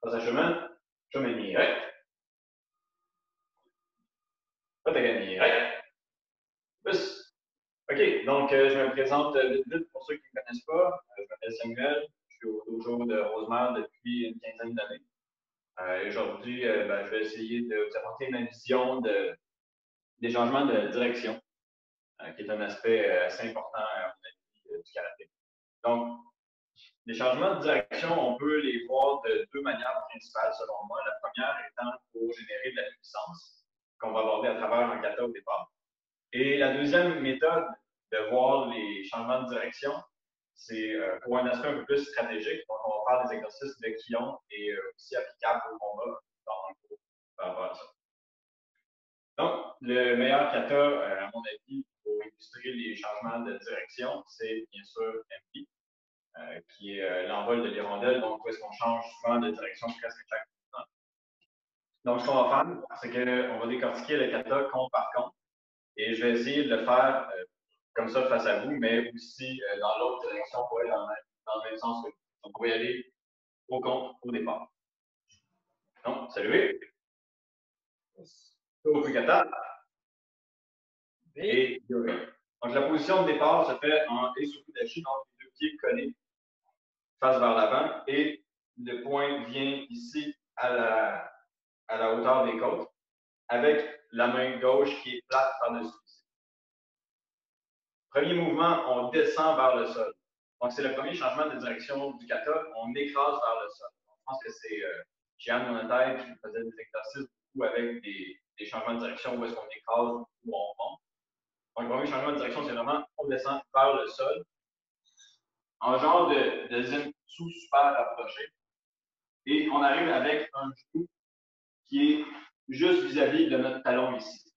passe à chemin Y. Là, tu as gagné Y. Plus. OK, donc je me présente vite pour ceux qui ne me connaissent pas. Je m'appelle Samuel, je suis au dojo de Rosemère depuis une quinzaine d'années. Aujourd'hui, je vais essayer de vous apporter ma vision des changements de direction, qui est un aspect assez important, à mon avis, du karaté. Donc, les changements de direction, on peut les voir de deux manières principales, selon moi. La première étant pour générer de la puissance, qu'on va aborder à travers un kata au départ. Et la deuxième méthode de voir les changements de direction, c'est pour un aspect un peu plus stratégique. Donc, on va faire des exercices de Kion et aussi applicables au combat dans le cours par rapport à ça. Donc, le meilleur kata, à mon avis, pour illustrer les changements de direction, c'est bien sûr MP, qui est l'envol de l'hirondelle, donc où est-ce qu'on change souvent de direction presque chaque mouvement. Donc, ce qu'on va faire, c'est qu'on va décortiquer le kata compte par compte, et je vais essayer de le faire comme ça face à vous, mais aussi dans l'autre direction pour aller dans le même sens que vous. Donc, on va y aller au compte au départ. Donc, salut. Au kata. Et yuri. Donc, la position de départ se fait en esukudashi, donc les deux pieds collés face vers l'avant, et le point vient ici à la hauteur des côtes, avec la main gauche qui est plate par-dessus. Premier mouvement, on descend vers le sol. Donc, c'est le premier changement de direction du kata, on écrase vers le sol. Donc, je pense que c'est Gian Monotai qui faisait des exercices beaucoup avec des changements de direction où est-ce qu'on écrase ou on monte. Donc, le premier changement de direction, c'est vraiment on descend vers le sol, en genre de zenbutsu super rapproché. Et on arrive avec un genou qui est juste vis-à-vis de notre talon ici.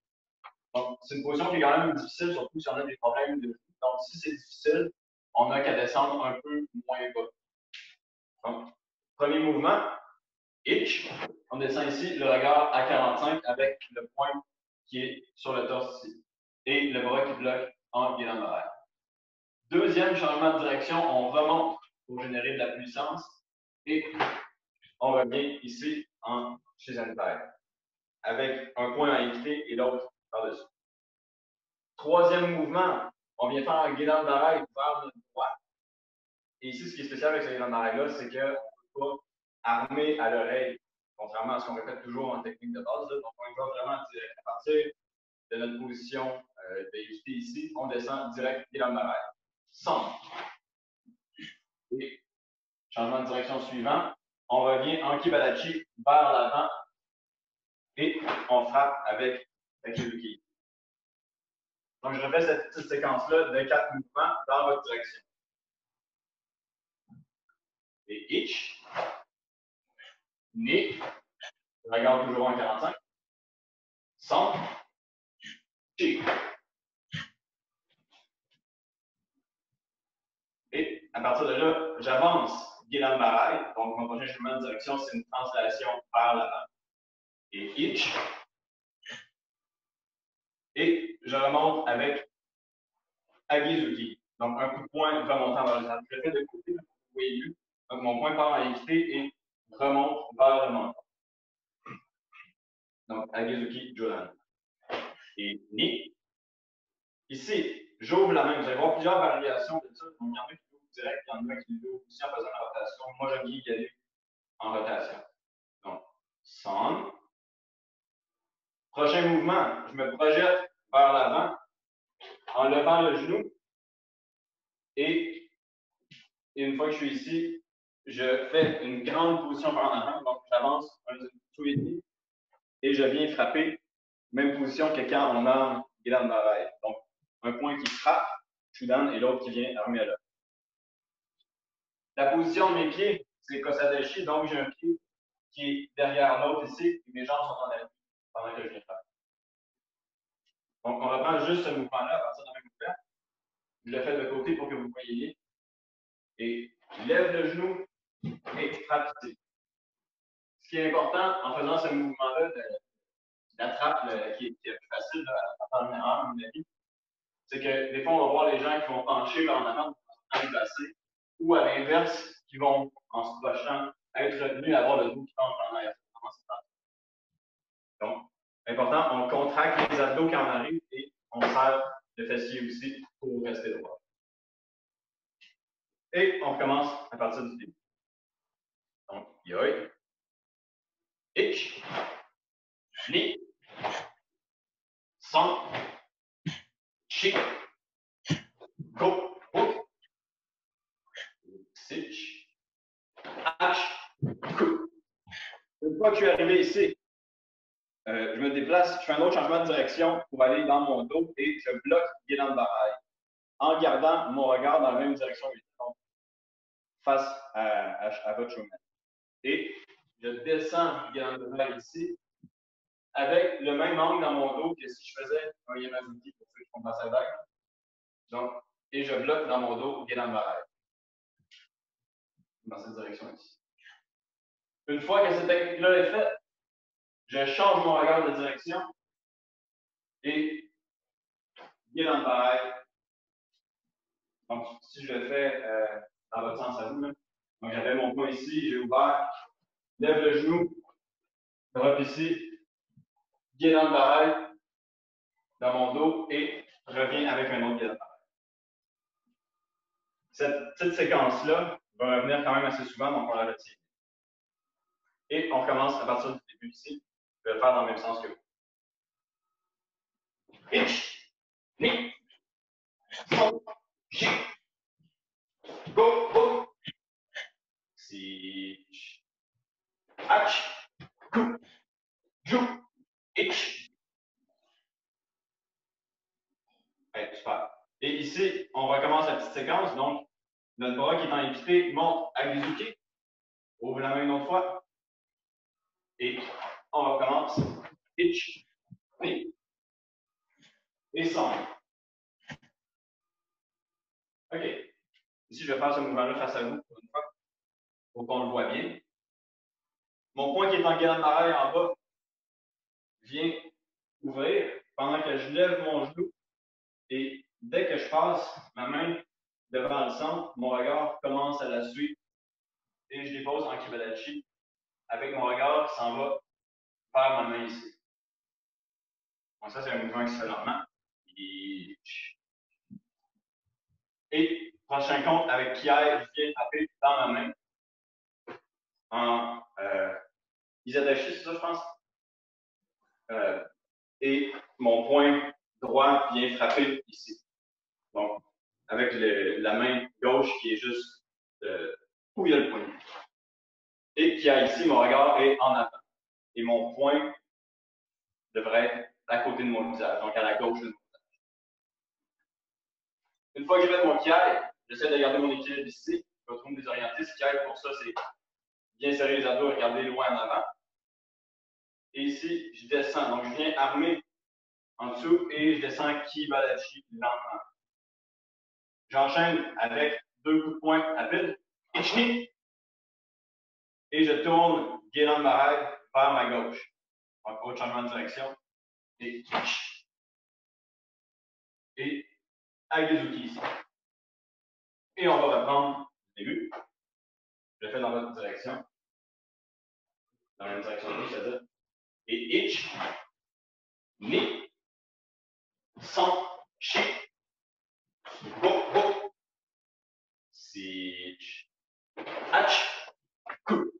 Donc, c'est une position qui est quand même difficile, surtout si on a des problèmes de genou. Donc, si c'est difficile, on n'a qu'à descendre un peu moins bas. Donc, premier mouvement, hitch. On descend ici, le regard à 45 avec le point qui est sur le torse ici. Et le bras qui bloque en guidant l'arrière. Deuxième changement de direction, on remonte pour générer de la puissance et on revient ici en Shizentai avec un point à éviter et l'autre par-dessus. Troisième mouvement, on vient faire un guidant d'arrêt vers notre droite. Et ici, ce qui est spécial avec ce guidant d'arrêt-là, c'est qu'on ne peut pas armer à l'oreille, contrairement à ce qu'on répète toujours en technique de base. Là. Donc, on y va vraiment direct. À partir de notre position d'éviter ici, on descend direct guidant d'arrêt. Centre. Et changement de direction suivant, on revient en Kibadachi vers l'avant et on frappe avec Takeruki. Donc, je refais cette petite séquence-là de 4 mouvements dans votre direction. Et hitch, ni, je regarde toujours en 45, centre, chi. Et à partir de là, j'avance Gilan Barai. Donc, mon prochain chemin de direction, c'est une translation vers l'avant. Et hitch. Et je remonte avec Agizuki. Donc, un coup de poing remontant vers le centre. Je le fais de côté, vous voyez mieux. Donc, mon point part à éviter et remonte vers le menton. Donc, Agizuki Jodan. Et ni. Ici, j'ouvre la main. Vous allez voir plusieurs variations de ça. Donc, il y en a qui l'ouvrent direct, il y en a qui l'ouvrent aussi en faisant la rotation. Moi, j'aime bien y aller en rotation. Donc, son. Prochain mouvement, je me projette vers l'avant en levant le genou. Et une fois que je suis ici, je fais une grande position vers l'avant. Donc, j'avance un tout et demi et je viens frapper. Même position que quand on arme Gilan Barai. Donc, un point qui frappe, Chudan, et l'autre qui vient armer à l'autre. La position de mes pieds, c'est Kosadeshi. Donc, j'ai un pied qui est derrière l'autre ici et mes jambes sont en appui pendant que je viens frapper. Donc, on reprend juste ce mouvement-là à partir de la même mouvement. Je le fais de côté pour que vous voyez. Et lève le genou et frappe ici. Ce qui est important en faisant ce mouvement-là de la trappe qui est plus facile à faire une erreur, à mon avis, c'est que des fois, on va voir les gens qui vont pencher vers en avant pour se placer, ou à l'inverse, qui vont, en se projetant, être retenu, avoir le dos qui penche en arrière. Donc, important, on contracte les abdos quand on arrive et on serre le fessier aussi pour rester droit. Et on recommence à partir du début. Donc, yoi, ich, ni, son, chi, go, go, sich, ach, ku. Une fois que je suis arrivé ici, je me déplace, je fais un autre changement de direction pour aller dans mon dos et je bloque Guélan de Baraille en gardant mon regard dans la même direction face à votre chemin. Et je descends Guélan de Baraille ici avec le même angle dans mon dos que si je faisais un Yamazuki pour ceux qui font passer back. Donc, et je bloque dans mon dos Guélan de Baraille. Dans cette direction ici. Une fois que cette technique-là est faite, je change mon regard de direction et Guélan de Baraille. Donc, si je le fais dans votre sens à vous, donc j'avais mon poing ici, j'ai ouvert, lève le genou, drop ici, Guélan de Baraille dans mon dos et reviens avec un autre Guélan de Baraille. Cette petite séquence-là va revenir quand même assez souvent, donc on la retient. Et on recommence à partir du début ici. Je vais le faire dans le même sens que vous. Ich, ni, son, chi, go, go, si, ach, ku, ju, ich. Ouais, super. Et ici, on recommence la petite séquence. Donc, notre bras qui est en équité monte à Gizuki. Ouvre la main une autre fois. Et on recommence. Ich, ni, et son. OK. Ici, je vais faire ce mouvement-là face à vous pour une fois, pour qu'on le voit bien. Mon poing qui est en Guélan de Baraille en bas vient ouvrir pendant que je lève mon genou. Et dès que je passe ma main devant le centre, mon regard commence à la suivre et je dépose en Kibadachi avec mon regard qui s'en va vers ma main ici. Donc ça, c'est un mouvement qui se fait lentement. Et prochain compte avec Kiai, je viens taper dans ma main en Izadashi, c'est ça, je pense. Et mon poing droit vient frapper ici. Donc, avec la main gauche qui est juste où il y a le poignet. Et qui a ici, mon regard est en avant. Et mon poing devrait être à côté de mon visage, donc à la gauche de mon visage. Une fois que j'ai fait mon kiai, j'essaie de garder mon équilibre ici. Je vais trop me désorienter. Ce kiai, pour ça, c'est bien serrer les abdos et regarder loin en avant. Et ici, je descends. Donc, je viens armer en dessous et je descends Kibadachi lentement. J'enchaîne avec 2 coups de poing rapides. Et je tourne Guélan de Baraille vers ma gauche. Donc, autre changement de direction. Et Agezuki ici. Et on va reprendre le début. Je le fais dans votre direction. Dans la même direction que c'est-à-dire. Et ich, ni, son, chi, go, go, sich, ach, ku,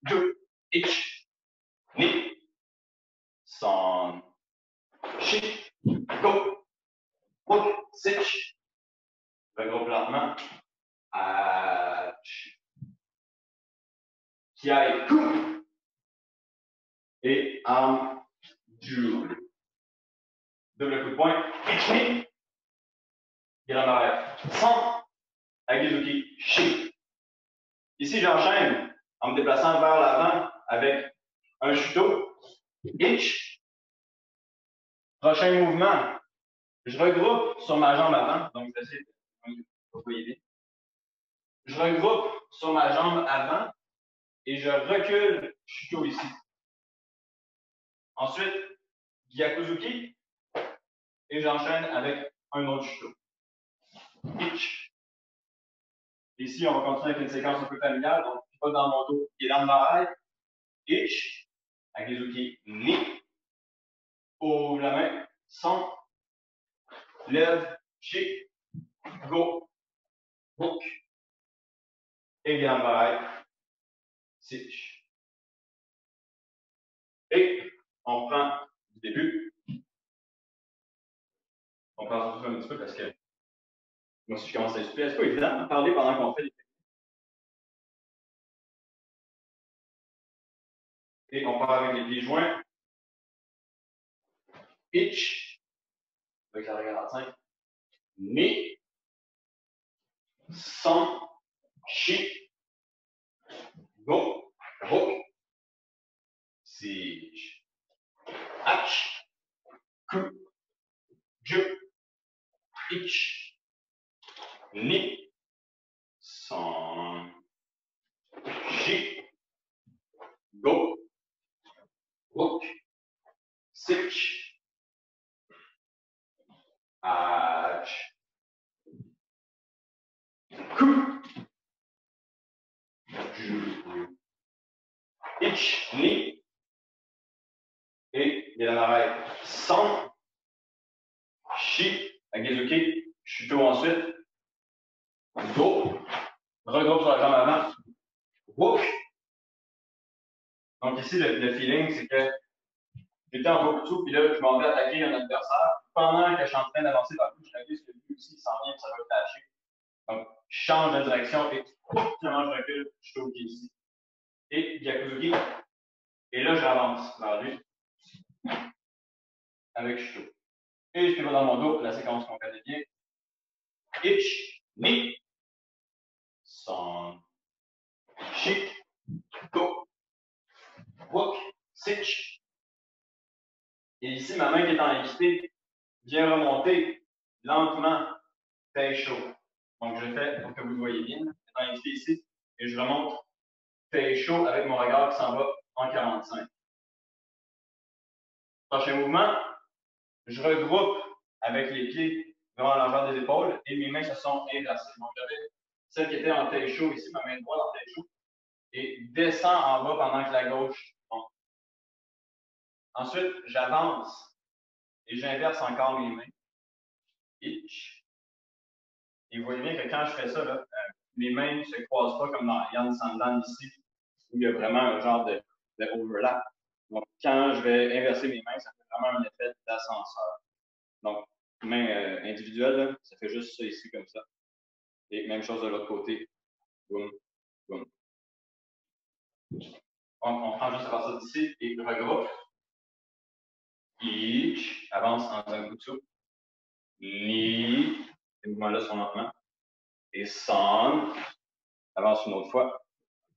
du, ich, ni, son, chi, go, go, sich. Regroupe lentement. Ach, qui aille coup et arme du double coup de poing. Ichi. Guélan en arrière. Sans. Agizuki. Shi. Ici, j'enchaîne en me déplaçant vers l'avant avec un shuto. Ich. Prochain mouvement. Je regroupe sur ma jambe avant. Donc, je vais essayer de vous voyez bien. Je regroupe sur ma jambe avant et je recule shuto ici. Ensuite, Gyakuzuki, et j'enchaîne avec un autre shuto. Ich. Ici, on va continuer avec une séquence un peu familiale, donc pas dans mon dos, Gedan Barai, Ich, Agezuki, Ni, ouvre la main, son, lève, Chi, go, hook, et Gedan Barai, Sich. Et on prend du début. On prend surtout un petit peu parce que moi, si je commence à expliquer, c'est pas évident de parler pendant qu'on fait les techniques. Et on part avec les pieds joints. Pitch, avec la règle à 5. Ni, son, chi, go, hook, siege. Hatch, coup, ju, pitch, ni, son, chi, go, hook, siege. Hatch, coup, ju, pitch, ni, et il y a l'arrêt son, chi, Agezuki, chuto ensuite, go, regroupe sur la jambe avant, hook. Donc ici, le feeling, c'est que j'étais en Gokutsu, puis là, je m'en vais attaquer un adversaire. Pendant que je suis en train d'avancer par le coup, je réalise que lui aussi, il s'en vient, ça va me lâcher. Donc, je change de direction et finalement, je recule, je suis OK ici. Et Gyakuzuki. Et là, j'avance vers lui avec Shuto. Et je te vois dans mon dos, la séquence qu'on connaît bien. Ich, ni, son, chi, go, hook, sich. Et ici, ma main qui est en équité vient remonter lentement, Teisho. Donc, je fais pour que vous le voyez bien, étant équité ici, et je remonte Teisho avec mon regard qui s'en va en 45. Prochain mouvement, je regroupe avec les pieds devant l'envers des épaules et mes mains se sont inversées. Donc, j'avais celle qui était en Teisho ici, ma main droite en Teisho, et descends en bas pendant que la gauche monte. Ensuite, j'avance et j'inverse encore mes mains. Itch. Et vous voyez bien que quand je fais ça, là, mes mains ne se croisent pas comme dans Yan Sandan ici, où il y a vraiment un genre de overlap. Donc, quand je vais inverser mes mains, ça fait vraiment un effet d'ascenseur. Donc, main individuelle, là, ça fait juste ça ici comme ça. Et même chose de l'autre côté. Boum, boum. On prend juste à partir d'ici et regroupe. Each, avance en Zanbutsu. Ni, ces mouvements-là sont lentement. Et Son, avance une autre fois.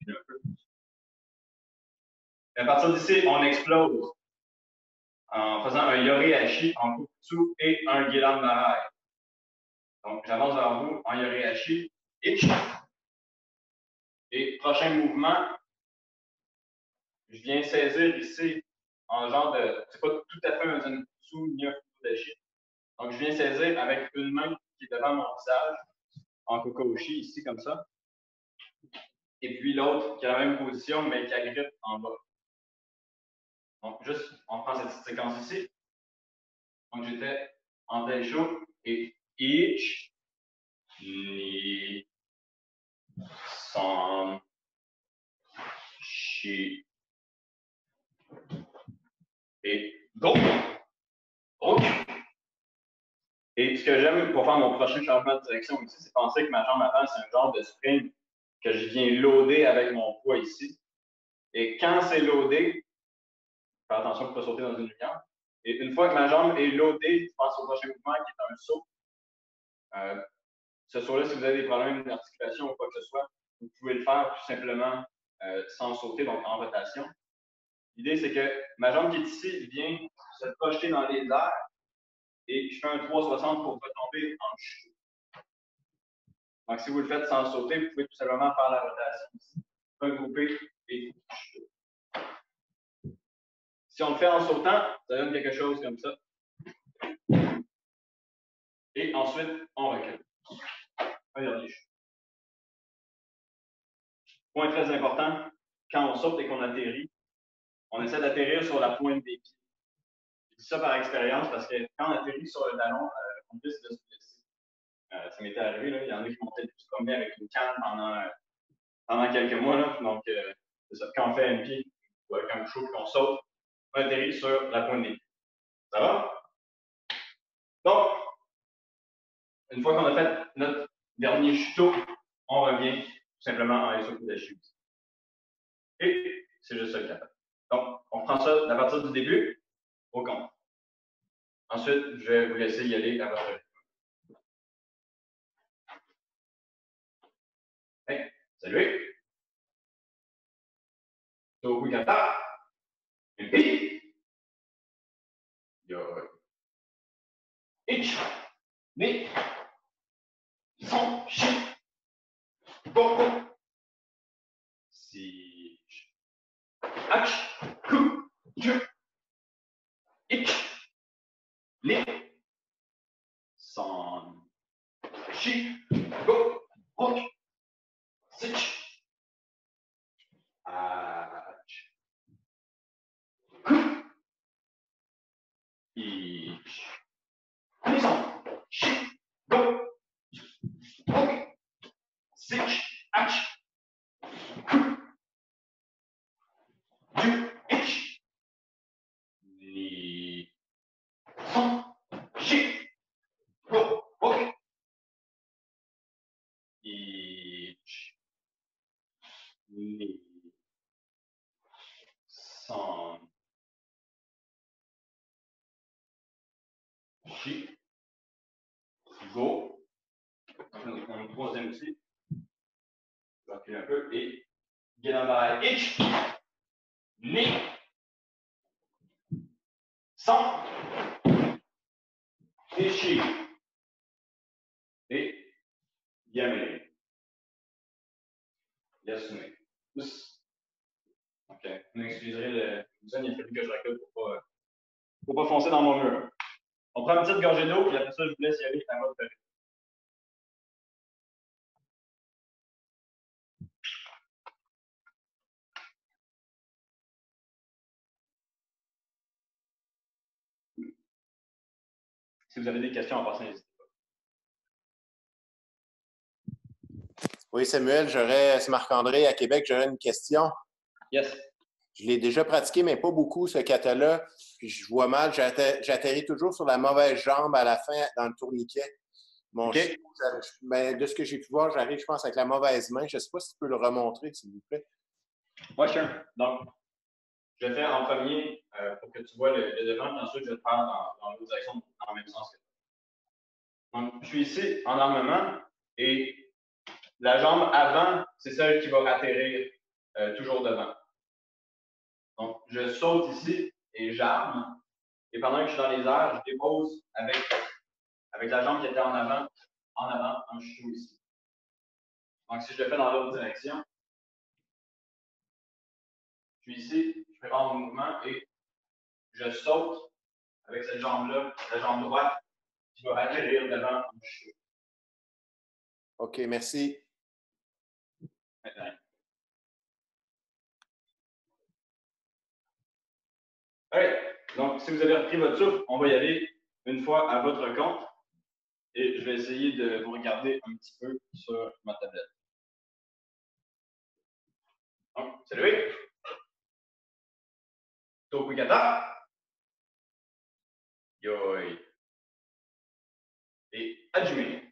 Un peu. Et à partir d'ici, on explose en faisant un Yori-Hashi en Kukutsu et un Gedan Barai. Donc, j'avance vers vous en Yori-Hashi. Et prochain mouvement, je viens saisir ici en genre de. C'est pas tout à fait un Zanbutsu ni un Fukudashi. Donc, je viens saisir avec une main qui est devant mon visage en Kokoshi, ici, comme ça. Et puis l'autre qui a la même position, mais qui agrippe en bas. Donc, juste, on prend cette petite séquence ici. Donc, j'étais en Teisho et Ich, Ni, Son, Chi, et Go. OK. Et ce que j'aime pour faire mon prochain changement de direction ici, c'est penser que ma jambe avant, c'est un genre de spring que je viens loader avec mon poids ici. Et quand c'est loadé, faire attention pour ne pas sauter dans une lumière. Et une fois que ma jambe est loadée, je passe au prochain mouvement qui est un saut. Ce saut-là, si vous avez des problèmes d'articulation ou quoi que ce soit, vous pouvez le faire tout simplement sans sauter, donc en rotation. L'idée, c'est que ma jambe qui est ici vient se projeter dans les airs et je fais un 360 pour retomber en chute. Donc, si vous le faites sans sauter, vous pouvez tout simplement faire la rotation ici. Regrouper et chuter. Si on le fait en sautant, ça donne quelque chose comme ça. Et ensuite, on recule. Regardez, point très important, quand on saute et qu'on atterrit, on essaie d'atterrir sur la pointe des pieds. Je dis ça par expérience parce que quand on atterrit sur le talon, on risque de se blesser. Ça m'était arrivé, là, il y en a qui m'ont peut-être promené avec une canne pendant quelques mois. Là, donc, c'est ça. Quand on fait un pied, ou avec un chaud, qu'on saute, on atterrit sur la pointe des pieds. Ça va? Donc, une fois qu'on a fait notre dernier chuteau, on revient tout simplement en SO de chute. Et c'est juste ça le capable. Donc, on prend ça à partir du début au compte. Ensuite, je vais vous laisser y aller à votre rythme. Hey, salut! Toku kata. Impi. Yo. Ich. Ni. Son. Shi. Goku. Si. Ach. Ku. Ju. Ich. Ni. Son. Shi. Go. Rok. Sich. Ach. Ku. Ich. Son. Shi. Go. Rok. Sich. Ach. Ku. Ju. Ich. Ni. Son. Shi. Go. Rok. Ich. Ni. Son. Shi. Go. On a le troisième aussi. Je vais reculer un peu. Et Gedanbai. Ich. Ni. Son. Ishi. Et Yamé. Yasune. OK. Vous m'excuserez, le design, il a fallu que je recule pour pas foncer dans mon mur. On prend une petite gorgée d'eau, puis après ça, je vous laisse y aller à votre rythme. Si vous avez des questions en passant, n'hésitez pas. Oui, Samuel, c'est Marc-André à Québec, j'aurais une question. Yes. Je l'ai déjà pratiqué, mais pas beaucoup, ce kata-là. Puis je vois mal, j'atterris toujours sur la mauvaise jambe à la fin dans le tourniquet. Mon OK. Mais de ce que j'ai pu voir, j'arrive, je pense, avec la mauvaise main. Je ne sais pas si tu peux le remontrer, s'il vous plaît. Moi, sure. Donc, je vais faire en premier pour que tu vois le devant, puis ensuite, je vais te faire dans l'autre direction, dans le même sens que toi. Donc, je suis ici en armement et la jambe avant, c'est celle qui va atterrir toujours devant. Donc, je saute ici et j'arme. Et pendant que je suis dans les airs, je dépose avec la jambe qui était en avant, un chuteau ici. Donc, si je le fais dans l'autre direction, je suis ici, je prépare mon mouvement et je saute avec cette jambe-là, la jambe droite, qui va atterrir devant un chuteau. OK, merci. Maintenant. Right. Donc, si vous avez repris votre souffle, on va y aller une fois à votre compte. Et je vais essayer de vous regarder un petit peu sur ma tablette. Donc, salut! Tokugata. Yoi. Et Hajime.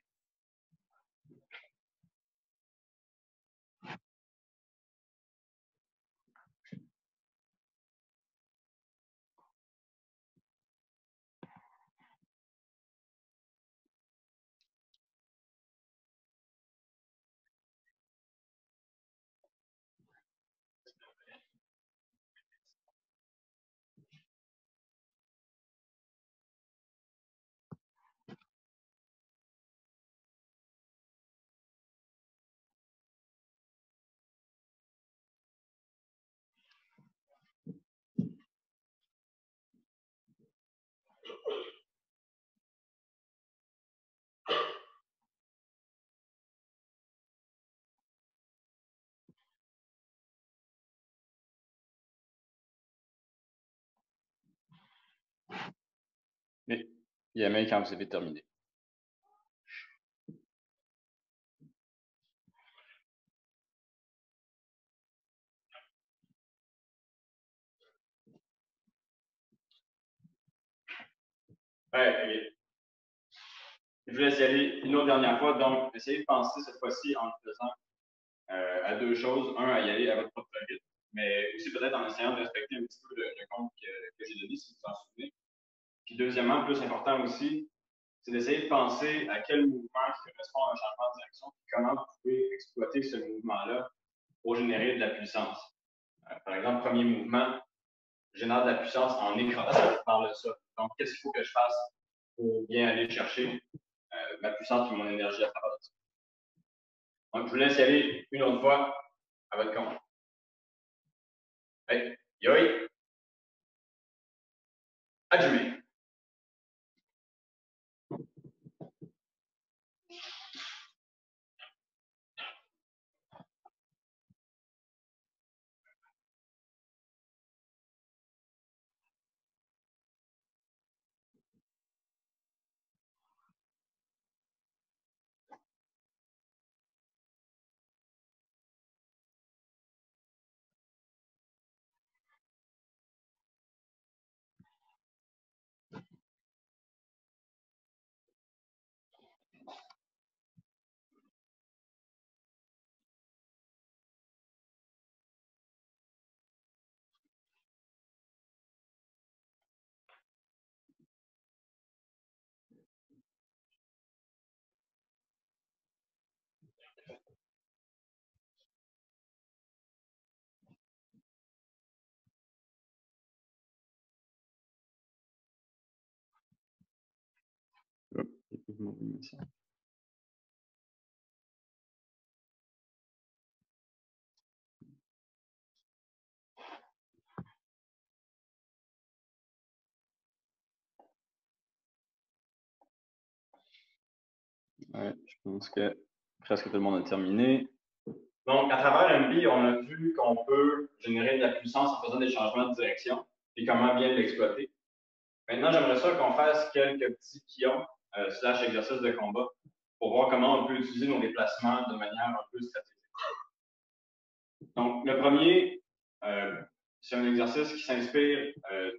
Et Yamé quand vous avez terminé. Ouais, ok. Je vous laisse y aller une autre dernière fois. Donc, essayez de penser cette fois-ci en le faisant à deux choses. Un, à y aller à votre propre rythme, mais aussi peut-être en essayant de respecter un petit peu le compte que j'ai donné, si vous vous en souvenez. Puis deuxièmement, plus important aussi, c'est d'essayer de penser à quel mouvement qui correspond à un changement de direction, et comment vous pouvez exploiter ce mouvement-là pour générer de la puissance. Par exemple, premier mouvement, génère de la puissance en écrasant par le sol. Donc, qu'est-ce qu'il faut que je fasse pour bien aller chercher ma puissance et mon énergie à travers ça? Donc, je vous laisse y aller une autre fois à votre compte. Hey, yoi, adjumé. Ouais, je pense que presque tout le monde a terminé. Donc, à travers MB, on a vu qu'on peut générer de la puissance en faisant des changements de direction et comment bien l'exploiter. Maintenant, j'aimerais ça qu'on fasse quelques petits pions slash exercices de combat pour voir comment on peut utiliser nos déplacements de manière un peu stratégique. Donc, le premier, c'est un exercice qui s'inspire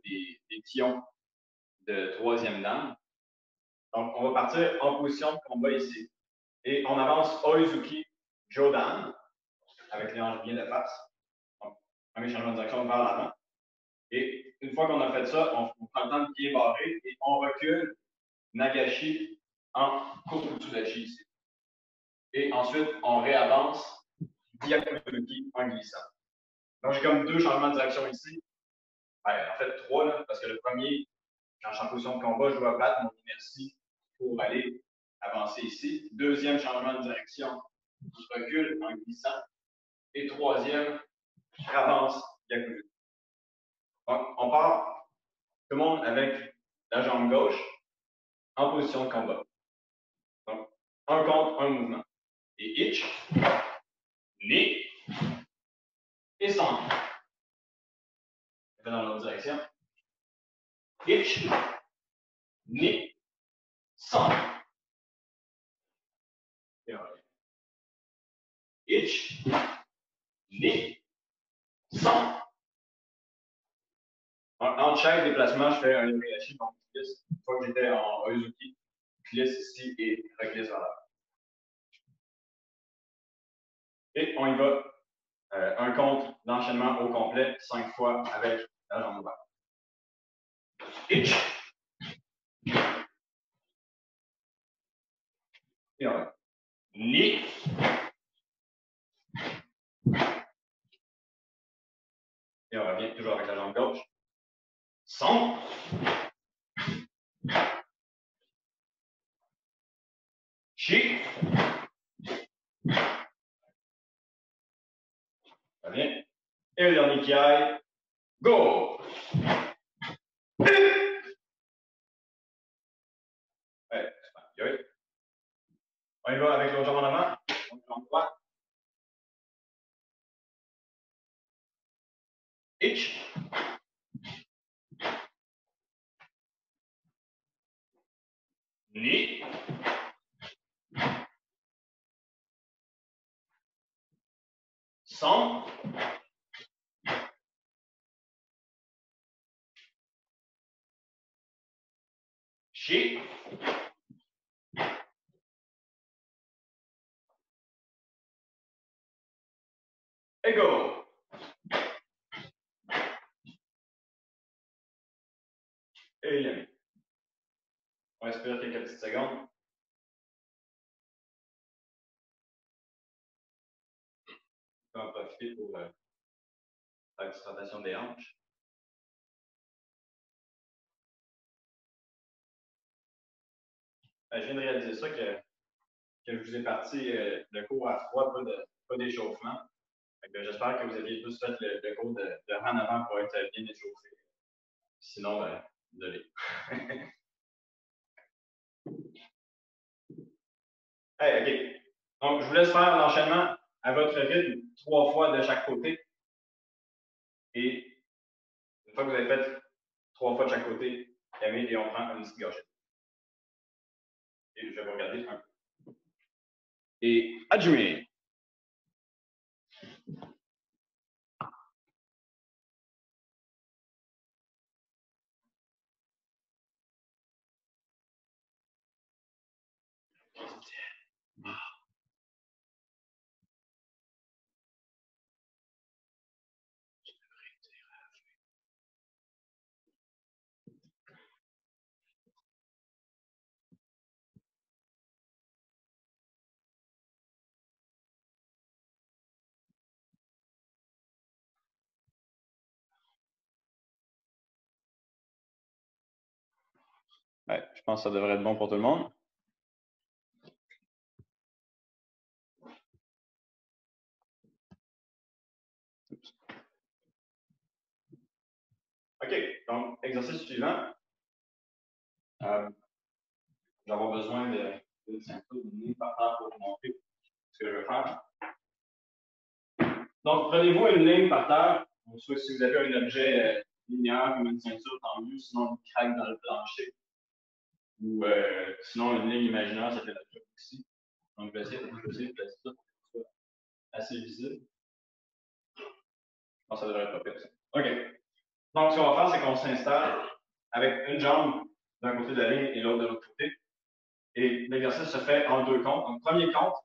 des pions de troisième dan. Donc, on va partir en position de combat ici. Et on avance Oizuki Jodan avec les hanches bien de face. Donc, un changement de direction vers l'avant. Et une fois qu'on a fait ça, on prend le temps de pied barré et on recule Nagashi en Kokutsudachi ici. Et ensuite, on réavance Byakuzuki en glissant. Donc, j'ai comme deux changements de direction ici. En fait, trois, là, parce que le premier, quand je suis en position de combat, je dois battre mon inertie pour aller avancer ici. Deuxième changement de direction, je recule en glissant. Et troisième, je avance Byakuzuki. Donc, on part tout le monde avec la jambe gauche en position de combat. Donc, un contre, un mouvement. Et itch, ni, et centre. Dans l'autre direction. Itch, ni, centre. Itch, ni, centre. En chaque déplacement, je fais un Yogayashi, donc je glisse. Une fois que j'étais en Oizuki, je glisse ici et reglisse vers l'avant. Et on y va. Un compte d'enchaînement au complet, 5 fois avec la jambe ouverte. Itch. Et on va. Ni. Et on revient toujours avec la jambe gauche. Centre. Chi. Revient. Et le dernier qui aille. Go! Ouais, on y va avec l'autre jambe en avant. Jambe droite. Itch. Ni. Son. Shi. Et go. Et yami. On respire quelques petites secondes. On peut en profiter pour faire une petite rotation des hanches. Je viens de réaliser ça que je vous ai parti le cours à froid, pas d'échauffement. J'espère que vous aviez tous fait le cours de en avant pour être bien échauffé. Sinon, désolé. Hey, OK. Donc, je vous laisse faire l'enchaînement à votre rythme, 3 fois de chaque côté. Et une fois que vous avez fait 3 fois de chaque côté, calmez et on prend une petite gâchette. Et je vais vous regarder un peu. Et adjumé. Ouais, je pense que ça devrait être bon pour tout le monde. OK, donc exercice suivant. Je vais avoir besoin de symptômes de ligne par terre pour vous montrer ce que je vais faire. Donc, prenez-vous une ligne par terre, soit si vous avez un objet linéaire comme une ceinture, tant mieux, sinon une craque dans le plancher. Ou sinon une ligne imaginaire, ça fait la job aussi. Donc, je vais essayer de placer ça pour que ce soit assez visible. Je pense que ça devrait être pas pire. OK. Donc, ce qu'on va faire, c'est qu'on s'installe avec une jambe d'un côté de la ligne et l'autre de l'autre côté. Et l'exercice se fait en 2 comptes. Donc, premier compte,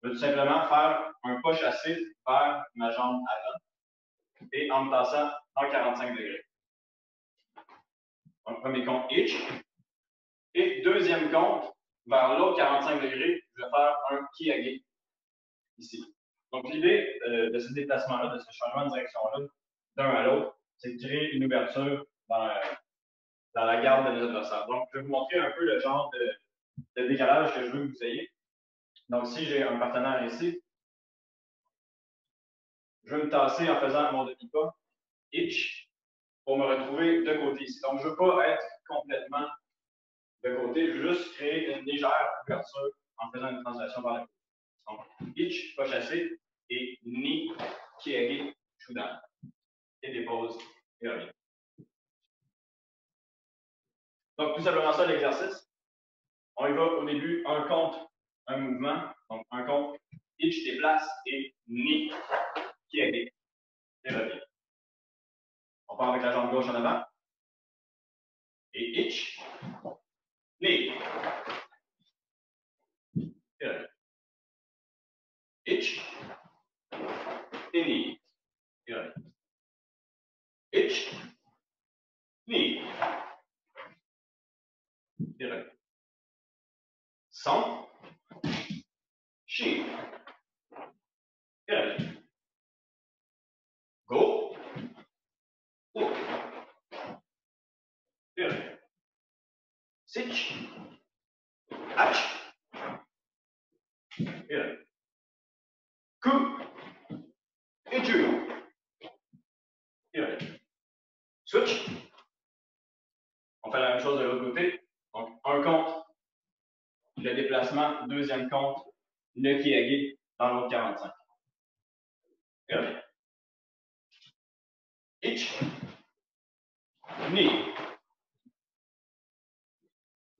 je vais tout simplement faire un pas chassé vers ma jambe avant et en me plaçant en 45 degrés. Donc, premier compte, hitch. Et deuxième compte, vers l'autre 45 degrés, je vais faire un kiage ici. Donc, l'idée de ce déplacement-là, de ce changement de direction-là, d'un à l'autre, c'est de créer une ouverture dans la garde de mes adversaires. Donc, je vais vous montrer un peu le genre de décalage que je veux que vous ayez. Donc, si j'ai un partenaire ici, je vais me tasser en faisant mon demi-pas, hitch, pour me retrouver de côté ici. Donc, je ne veux pas être complètement de côté, je veux juste créer une légère ouverture en faisant une translation vers le côté. Donc, hitch, pas chassé, et ni, kiage, shoodown. Et dépose, et revient. Donc, tout simplement ça, l'exercice. On y va au début, un compte, un mouvement. Donc, un compte, hitch, déplace, et ni, kiage, et revient. On part avec la jambe gauche en avant. Et hitch, ni, et revient. Hitch, et ni, et revient. Hitch, ni, et revient. Son, shi, et revient. Go, look, et revient. Sitch, hatch, et revient. Coup, et judo, et revient. Switch. On fait la même chose de l'autre côté. Donc, un compte, le déplacement, deuxième compte, le kiage dans l'autre 45. Et revient. Hitch, knee.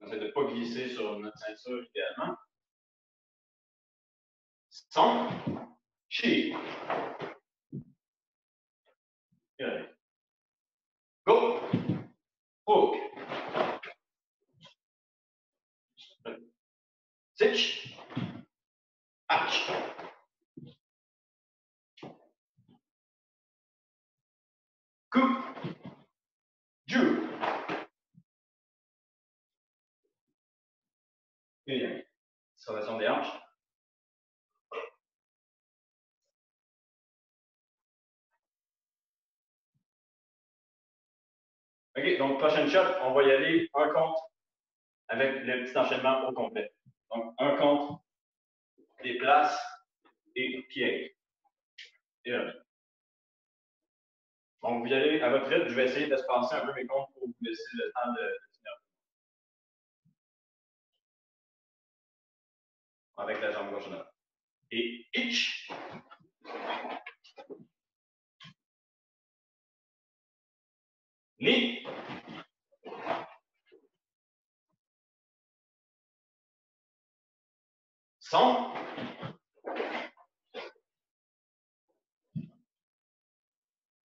On essaie de ne pas glisser sur notre ceinture idéalement. Son, chi. Go, hook. Sich, ach. Coup, ju. Et observation des hanches. OK, donc prochaine shot, on va y aller un compte avec le petit enchaînement au complet. Donc, un compte, des places et pieds. Et là. Donc, vous y allez à votre rythme. Je vais essayer d'espacer un peu mes comptes pour vous laisser le temps de finir. Avec la jambe gauche là. Et itch. Ni. Son.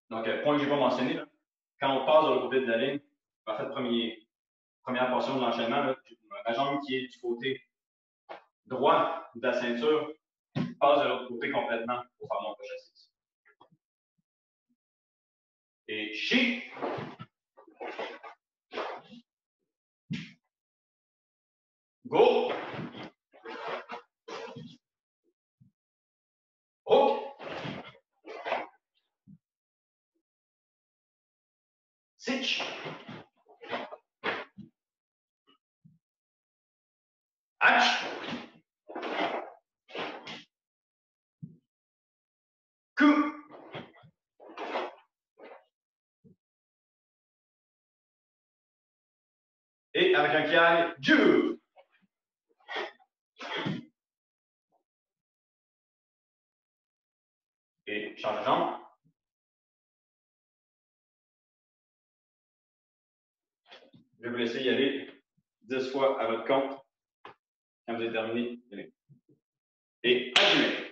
Donc, point que je n'ai pas mentionné, là, quand on passe de l'autre côté de la ligne, en fait, première portion de l'enchaînement, la jambe qui est du côté droit de la ceinture passe de l'autre côté complètement pour faire mon crochet 6. Et chi. Go. Hook. Sich. Ach. Coup. Et avec un kiai, ju. Et change de jambe. Je vais vous laisser y aller 10 fois à votre compte. Quand vous avez terminé, allez. Et allumez.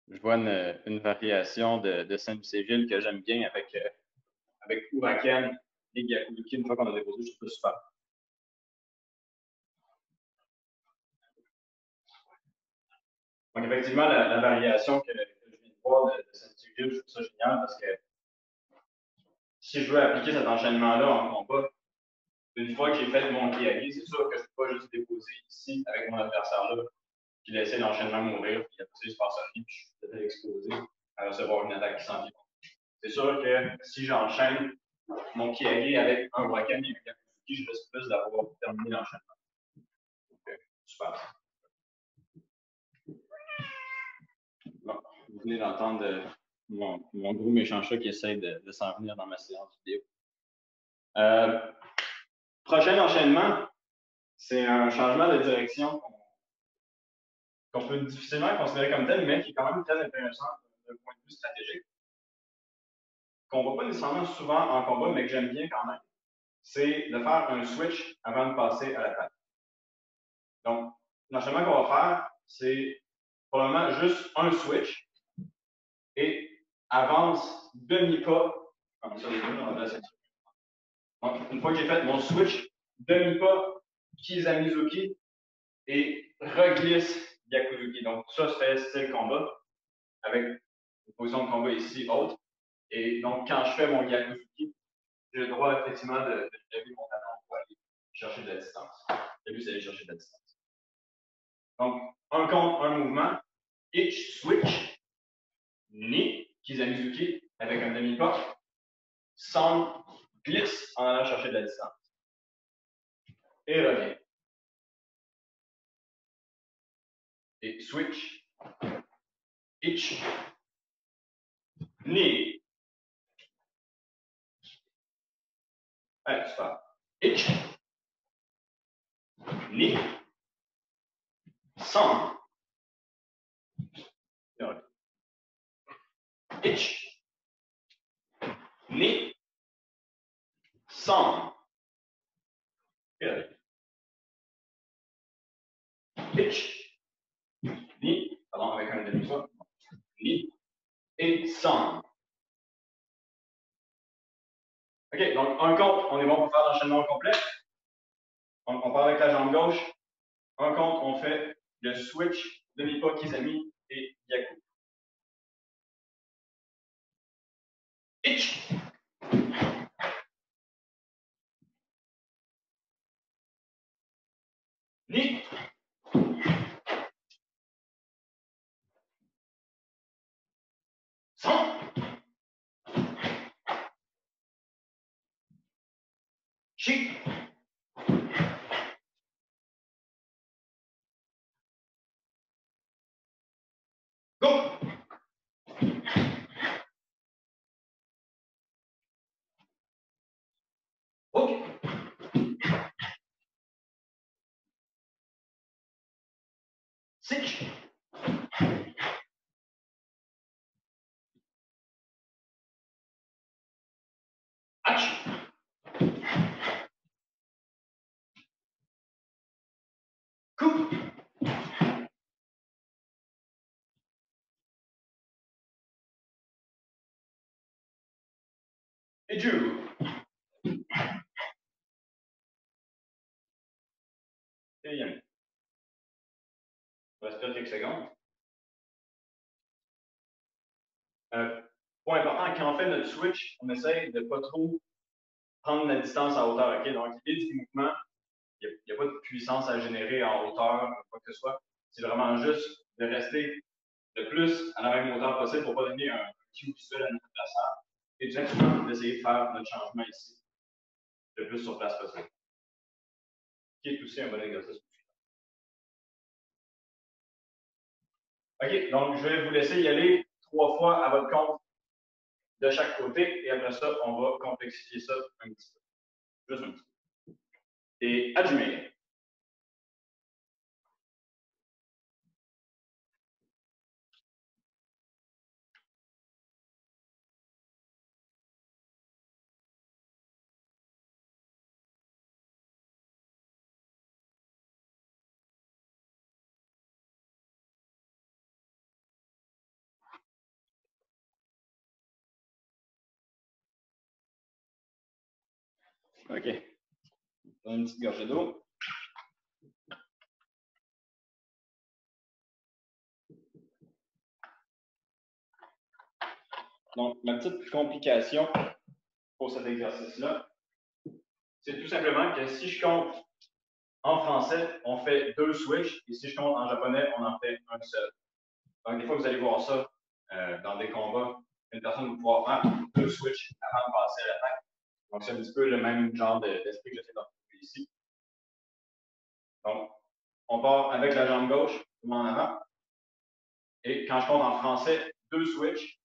Je vois une variation de Saint-Lucéville que j'aime bien avec Huracan et Gyakuduki. Une fois qu'on a déposé, je trouve ça super. Donc, effectivement, la variation que je viens de voir de Saint-Lucéville, je trouve ça génial parce que si je veux appliquer cet enchaînement-là en combat, une fois que j'ai fait mon kiai, c'est sûr que je ne peux pas juste déposer ici avec mon adversaire-là, puis laisser l'enchaînement mourir, puis après, il se passe rien, puis je suis peut-être exposé à recevoir une attaque qui s'en vient. C'est sûr que si j'enchaîne mon kiai avec un Huracan et un Gyakuduki, je risque plus d'avoir terminé l'enchaînement. Super. Bon, vous venez d'entendre mon gros méchant chat qui essaie de s'en venir dans ma séance vidéo. Prochain enchaînement, c'est un changement de direction qu'on peut difficilement considérer comme tel, mais qui est quand même très intéressant d'un point de vue stratégique. Qu'on ne voit pas nécessairement souvent en combat, mais que j'aime bien quand même, c'est de faire un switch avant de passer à l'attaque. Donc, l'enchaînement qu'on va faire, c'est probablement juste un switch et avance demi-pas, comme ça les deux dans la section. Donc, une fois que j'ai fait mon switch, demi-pas, Kizamizuki et reglisse Gyakuduki. Donc, ça, c'est style combat avec une position de combat ici haute. Et donc, quand je fais mon Gyakuduki, j'ai le droit effectivement de lever mon talon pour aller chercher de la distance. Le but, c'est d'aller chercher de la distance. Donc, un compte, un mouvement, itch, switch, ni, Kizamizuki avec un demi-pas, sans glisse en allant chercher de la distance. Et revient. Et switch. Itch. Knee. Allez, super. Itch. Knee. Song. Itch. Knee. Song. Good. Itch. Knee. Pardon, avec un demi-son. Knee. Et song. OK, donc un compte, on est bon pour faire l'enchaînement complet. On part avec la jambe gauche. Un compte, on fait le switch, demi-pas, kizami et yaku. Itch. Knee. Song. Chi. Go. OK. Sitch. Atch. Coup. Et Jew. Et Yami. On va se quelques secondes. Point important, quand on fait notre switch, on essaye de ne pas trop prendre la distance à hauteur. Okay? Donc, l'idée du mouvement, il n'y a pas de puissance à générer en hauteur, quoi que ce soit. C'est vraiment juste de rester le plus à la même hauteur possible pour ne pas donner un cue visuel à notre adversaire. Et tout simplement d'essayer de faire notre changement ici le plus sur place possible. Qui est aussi un bon exercice. OK, donc je vais vous laisser y aller 3 fois à votre compte de chaque côté et après ça, on va complexifier ça un petit peu. Juste un petit peu. Et Ajmer. OK. Une petite gorgée d'eau. Donc, ma petite complication pour cet exercice-là, c'est tout simplement que si je compte en français, on fait 2 switches, et si je compte en japonais, on en fait un seul. Donc, des fois, vous allez voir ça dans des combats. Une personne va pouvoir faire 2 switches avant de passer à l'attaque. Donc, c'est un petit peu le même genre d'esprit que j'essaie d'entrer ici. Donc, on part avec la jambe gauche, en avant. Et quand je compte en français, 2 switches.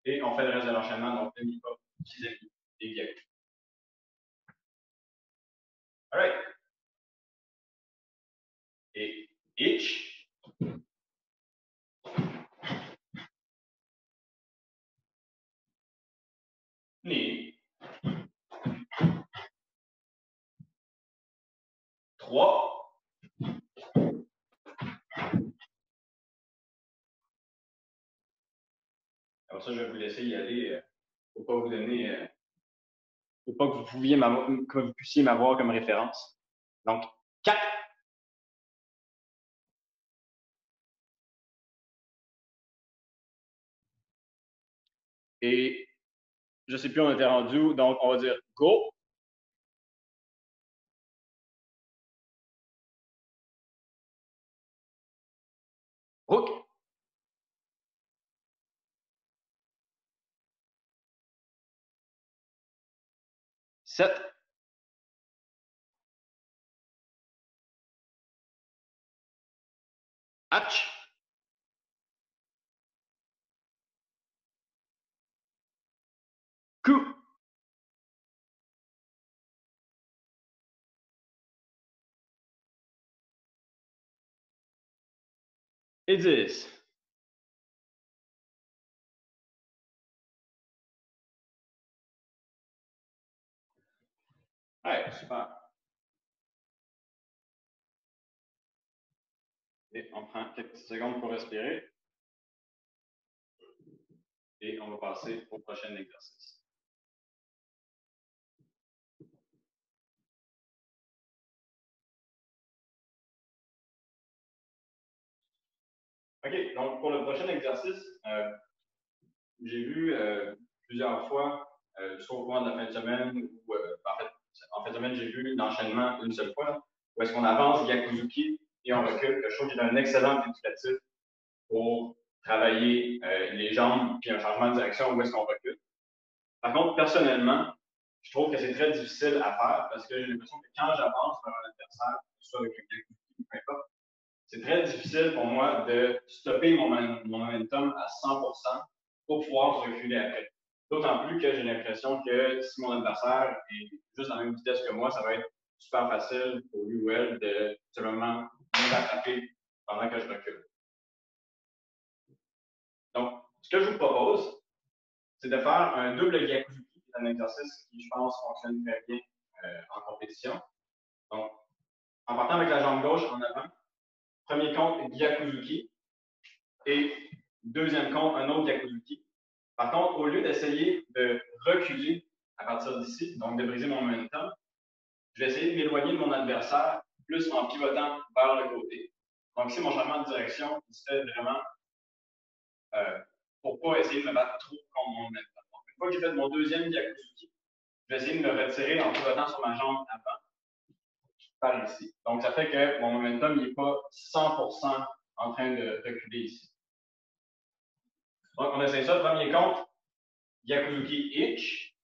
Et on fait le reste de l'enchaînement, donc demi-pas, kizami et gyaku. All right. Et itch. Knee. 3. Alors ça, je vais vous laisser y aller. Faut pas vous donner. Faut pas que vous puissiez m'avoir comme référence. Donc, 4. Et je ne sais plus, on était rendu où, donc on va dire go. Hook. 7. Hatch. Coup. Et 10. Ouais, super. Et on prend quelques secondes pour respirer. Et on va passer au prochain exercice. OK, donc pour le prochain exercice, j'ai vu plusieurs fois, soit au cours de la fin de semaine, ou en fin de semaine, j'ai vu l'enchaînement une seule fois, où est-ce qu'on avance Yakuzuki et on recule, que je trouve qu'il est un excellent éducatif pour travailler les jambes, puis un changement de direction où est-ce qu'on recule. Par contre, personnellement, je trouve que c'est très difficile à faire parce que j'ai l'impression que quand j'avance vers un adversaire, soit avec un Yakuzuki, peu importe, c'est très difficile pour moi de stopper mon momentum à 100% pour pouvoir reculer après. D'autant plus que j'ai l'impression que si mon adversaire est juste à la même vitesse que moi, ça va être super facile pour lui ou elle de simplement me rattraper pendant que je recule. Donc, ce que je vous propose, c'est de faire un double Gyakuzuki, qui est un exercice qui, je pense, fonctionne très bien en compétition. Donc, en partant avec la jambe gauche en avant, premier compte Gyakuzuki et deuxième compte, un autre Gyakuzuki. Par contre, au lieu d'essayer de reculer à partir d'ici, donc de briser mon momentum, je vais essayer de m'éloigner de mon adversaire plus en pivotant vers le côté. Donc ici, mon changement de direction, il se fait vraiment pour ne pas essayer de me battre trop contre mon momentum. Donc, une fois que j'ai fait mon deuxième Gyakuzuki, je vais essayer de me retirer en pivotant sur ma jambe avant, par ici. Donc, ça fait que mon momentum n'est pas 100% en train de reculer ici. Donc, on essaie ça. Premier compte, Gyakuzuki Itch.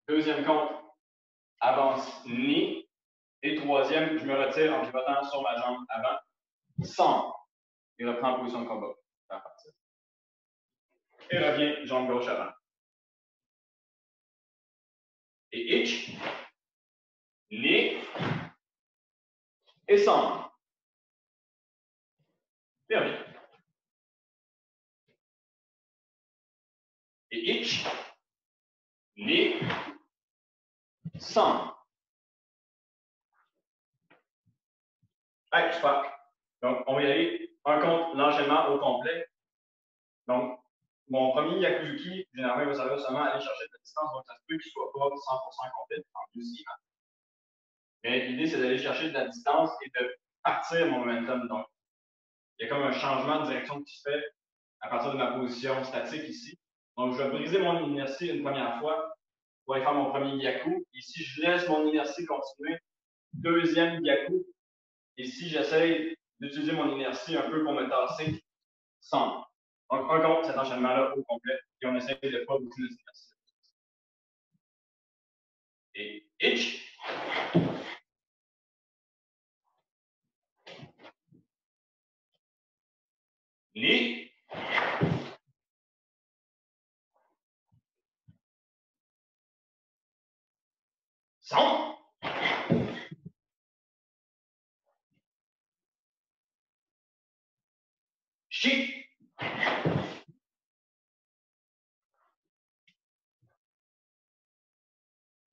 Deuxième compte, avance ni. Et troisième, je me retire en pivotant sur ma jambe avant, sans. Et reprends en position de combat. Et reviens, jambe gauche avant. Et itch, ni, et sans. Et reviens. Et itch, ni, sans. Allez, super. Donc, on va y aller. Un compte, l'enchaînement au complet. Donc, mon premier Yakuzuki, généralement, il va servir seulement à aller chercher de la distance, donc ça se peut qu'il ne soit pas 100% complet, en plus, mais l'idée, c'est d'aller chercher de la distance et de partir mon momentum. Donc, il y a comme un changement de direction qui se fait à partir de ma position statique ici. Donc, je vais briser mon inertie une première fois pour aller faire mon premier Yaku. Ici, je laisse mon inertie continuer. Deuxième Yaku. Ici, j'essaye d'utiliser mon inertie un peu pour me tasser sans. Donc, un compte cet enchaînement-là au complet et on essaie de ne pas bouger notre inertie. Et itch. Ni. Sans. Chi.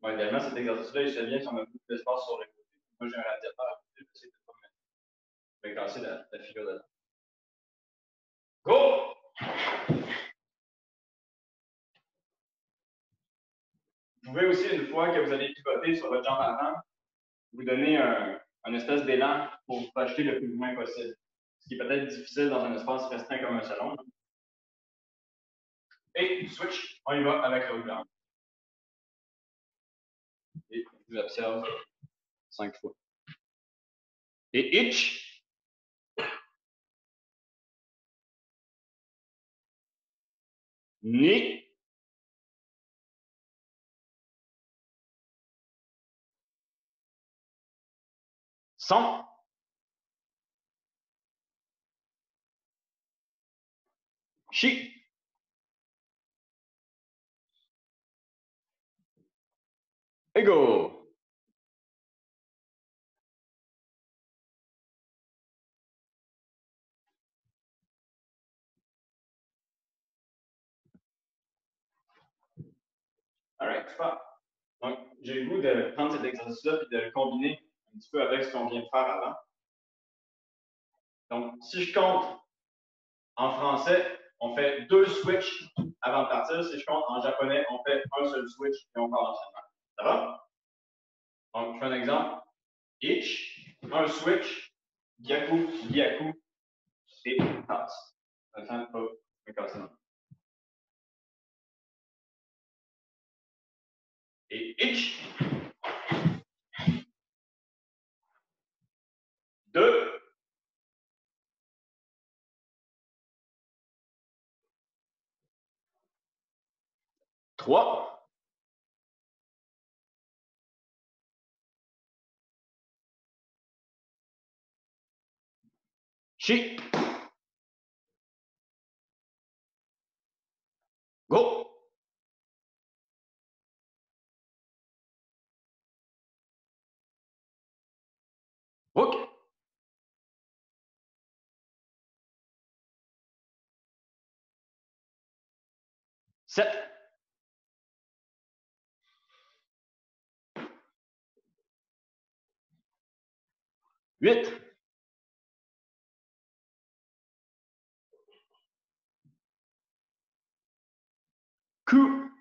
Bon, idéalement, cet exercice-là, il se fait bien si on a beaucoup d'espace sur les côtés. Moi, j'ai un radiateur à côté, j'essaie de ne pas me casser la figure dedans. Go! Vous pouvez aussi, une fois que vous allez pivoter sur votre jambe avant, vous donner un espèce d'élan pour vous projeter le plus loin possible. Ce qui est peut-être difficile dans un espace restreint comme un salon. Et switch, on y va avec l'autre jambe. Et je vous observe 5 fois. Et itch. Ni. Sans. Shi. Ego. Alright, super. Donc, j'ai le goût de prendre cet exercice-là et de le combiner un petit peu avec ce qu'on vient de faire avant. Donc, si je compte en français, on fait 2 switches avant de partir. Si je compte en japonais, on fait un seul switch et on part l'entraînement. Ça va? Donc, je fais un exemple. Ich, un switch, Gyaku, Gyaku et passe. Attends, pas me casser non. Et ich, 2, 3, 4, go! Hook! 7, 8, 9,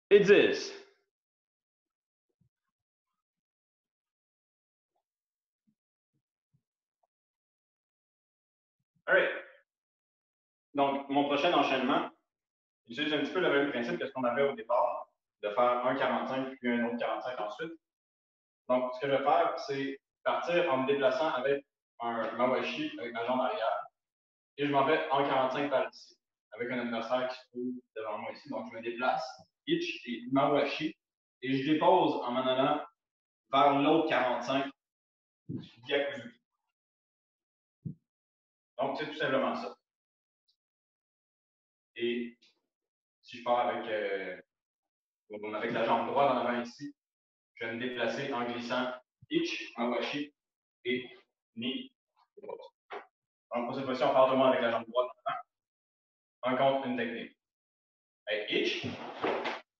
et 10. All right. Donc, mon prochain enchaînement utilise un petit peu le même principe que ce qu'on avait au départ, de faire un 45 puis un autre 45 ensuite. Donc, ce que je vais faire, c'est partir en me déplaçant avec un mawashi avec ma jambe arrière. Et je m'en vais en 45 par ici, avec un adversaire qui se trouve devant moi ici. Donc, je me déplace, hitch et mawashi, et je dépose en m'en allant vers l'autre 45, Gyakuzuki. Donc, c'est tout simplement ça. Et si je pars avec la jambe droite en avant ici, je vais me déplacer en glissant ich, mawashi et ni. Donc, pour cette fois-ci, on part vraiment avec la jambe droite en avant. Un contre, une technique. Avec ich,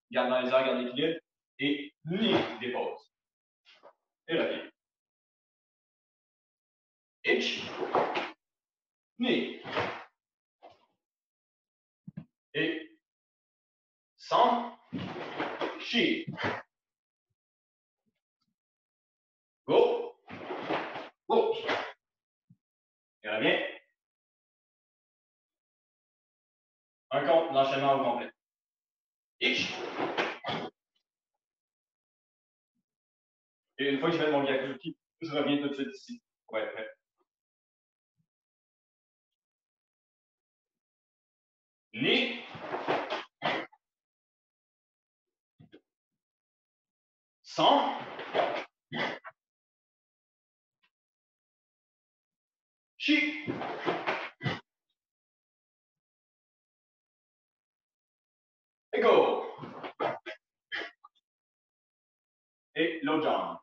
garde dans les airs, garde l'équilibre, et ni, dépose. Et revient. Ich, ni. Et sans, shi. Go, go. Et revient. Un compte, l'enchaînement au complet. Ich. Et une fois que je fais mon Gyakuzuki, je reviens tout de suite ici pour être prêt. Ni. Sans. Shi. Et go. Et l'autre jambe.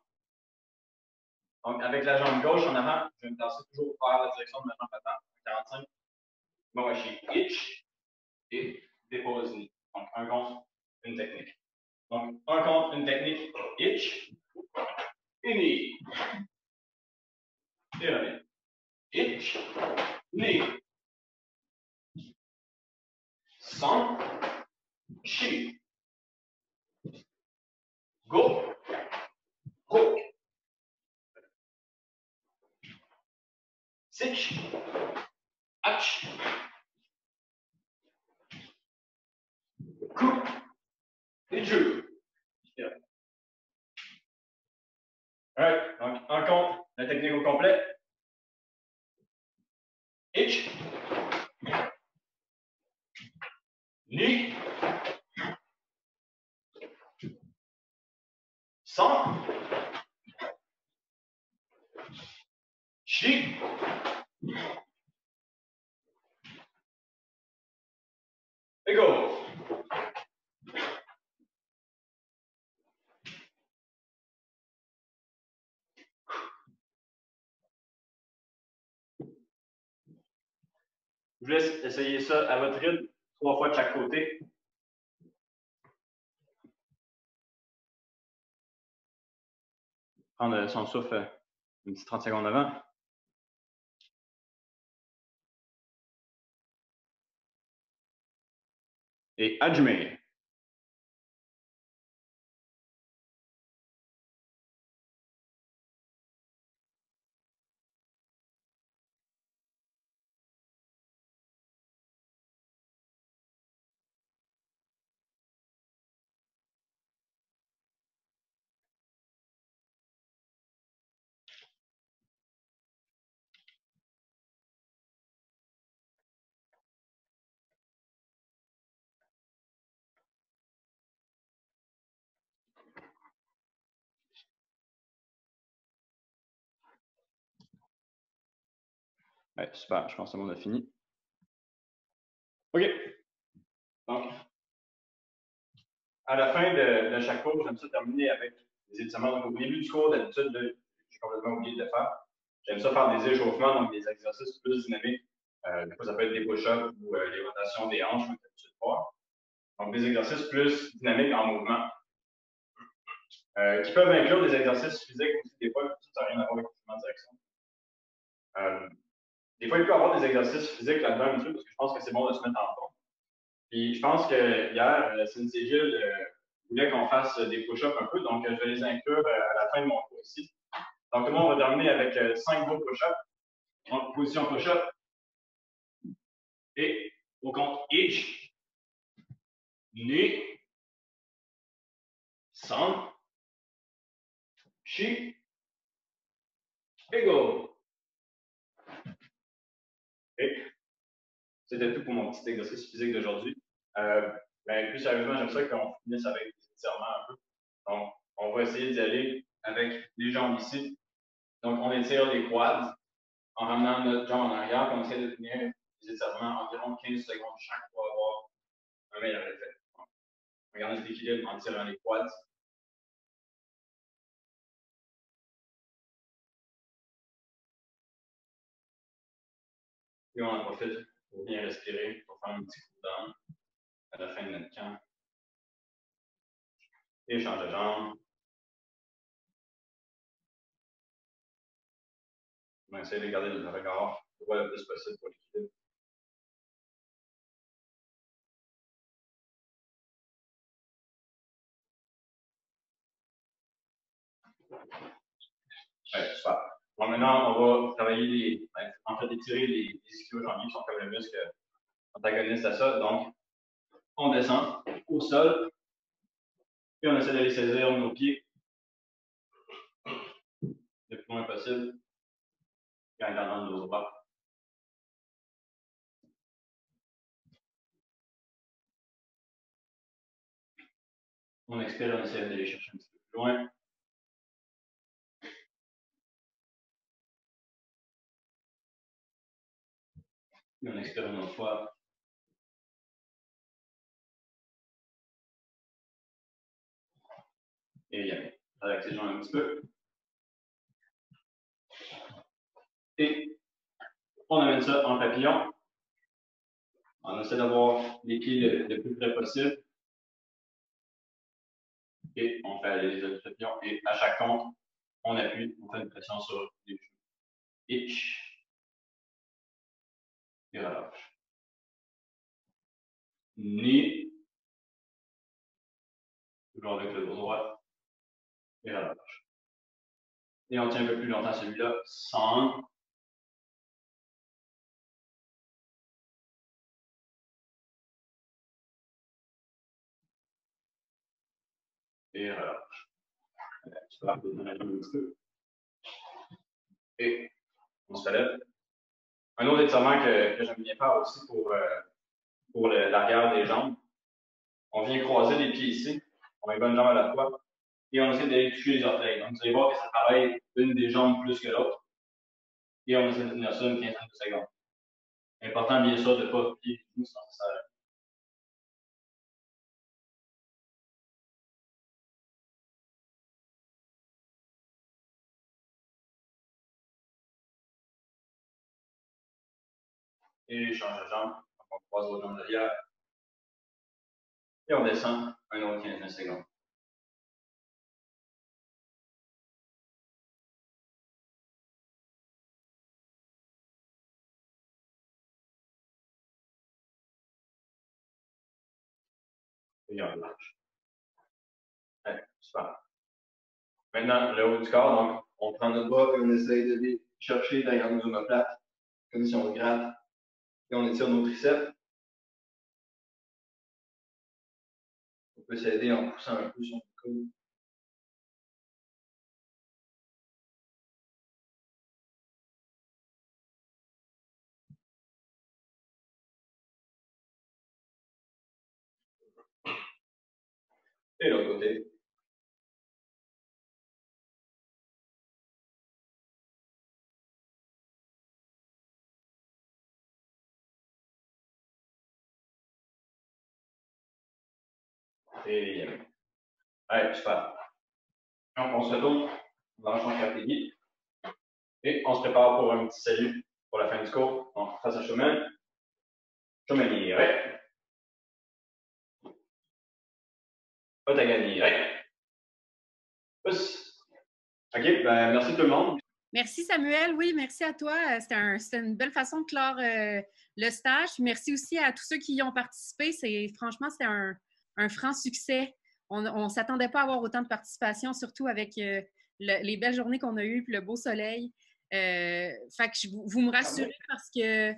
Donc, avec la jambe gauche en avant, je vais me tasser toujours vers la direction de ma jambe avant. 45. Mawashi, hitch et dépose ni. Donc, un contre, une technique. Donc, un contre, une technique, hitch et ni. Et revient. Hitch, ni. Sans, shi. Go, hook. Sitch, hatch. Coup et jeu. Alright, donc un compte, la technique au complet. Hitch, ni, sans, Je vous laisse essayer ça à votre rythme, 3 fois de chaque côté. Prendre son souffle une petite 30 secondes avant. Et Ajmer. Ouais, super, je pense que tout le monde a fini. OK. Donc, à la fin de chaque cours, j'aime ça terminer avec des étirements. Donc, au début du cours, d'habitude, j'ai complètement oublié de le faire. J'aime ça faire des échauffements, donc des exercices plus dynamiques. Des fois, ça peut être des push-ups ou les rotations des hanches, comme d'habitude faire. Donc, des exercices plus dynamiques en mouvement, qui peuvent inclure des exercices physiques aussi, des fois, ça n'a rien à voir avec le mouvement de direction. Des fois, il peut y avoir des exercices physiques là-dedans, un petit peu, parce que je pense que c'est bon de se mettre en forme. Puis, je pense que hier, Cindy Gilles voulait qu'on fasse des push-ups un peu, donc je vais les inclure à la fin de mon cours ici. Donc, tout le monde va terminer avec 5 beaux push-ups. Donc, position push-up. Et au compte each, ni, san, chi, et go. Et c'était tout pour mon petit exercice physique d'aujourd'hui. Ben, plus sérieusement, j'aime ça qu'on finisse avec des étirements un peu. Donc, on va essayer d'y aller avec les jambes ici. Donc, on étire les quads en ramenant notre jambe en arrière, puis on essaie de tenir les étirements environ 15 secondes chaque pour avoir un meilleur effet. Donc, regardez cet équilibre en tirant les quads. Et on en profite pour bien respirer, pour faire un petit coup down à la fin de notre camp. Et change de jambe. On essaie de garder le regard droit le plus possible pour l'équilibre. Ouais, super. Bon, maintenant, on va travailler en fait, étirer les ischio-jambiers qui sont comme le muscle antagoniste à ça. Donc, on descend au sol, puis on essaie d'aller saisir nos pieds le plus loin possible, en gardant nos bras. On expire, on essaie d'aller chercher un petit peu plus loin. Puis on expire une autre fois. Et relaxer les jambes un petit peu. Et on amène ça en papillon. On essaie d'avoir les pieds le plus près possible. Et on fait aller les autres papillons. Et à chaque compte, on appuie, on fait une pression sur les genoux. Itch. Et relâche. Ni. Toujours avec le dos droit. Et relâche. Et on tient un peu plus longtemps celui-là. Sans. Et relâche. Super, on a un petit peu. Et on se relève. Un autre étirement que j'aime bien faire aussi pour l'arrière des jambes. On vient croiser les pieds ici. On met une bonne jambe à la fois. Et on essaie d'aller toucher les orteils. Donc, vous allez voir que ça travaille une des jambes plus que l'autre. Et on essaie de tenir ça une quinzaine de secondes. Important, bien sûr, de ne pas plier les genoux sans ça. Et change de jambe. Donc, on croise l'autre jambe derrière. Et on descend un autre 15 secondes. Et on relâche. Ouais, super. Maintenant, le haut du corps, donc, on prend notre bras et on essaye d'aller chercher derrière nos omoplates, comme si on gratte. Et on étire nos triceps. On peut s'aider en poussant un peu sur le coude. Et l'autre côté. Et ouais, super. Donc, on se retourne, on lâche en stratégie. Et on se prépare pour un petit salut pour la fin du cours. Donc, face à chemin. Cheminiere. Otaganiere. Pousse. OK, ben, merci tout le monde. Merci Samuel, oui, merci à toi. C'était une belle façon de clore le stage. Merci aussi à tous ceux qui y ont participé. Franchement, c'était un franc succès. On ne s'attendait pas à avoir autant de participation, surtout avec les belles journées qu'on a eues et le beau soleil. Fait que vous me rassurez parce que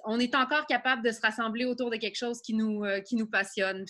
on est encore capable de se rassembler autour de quelque chose qui nous passionne.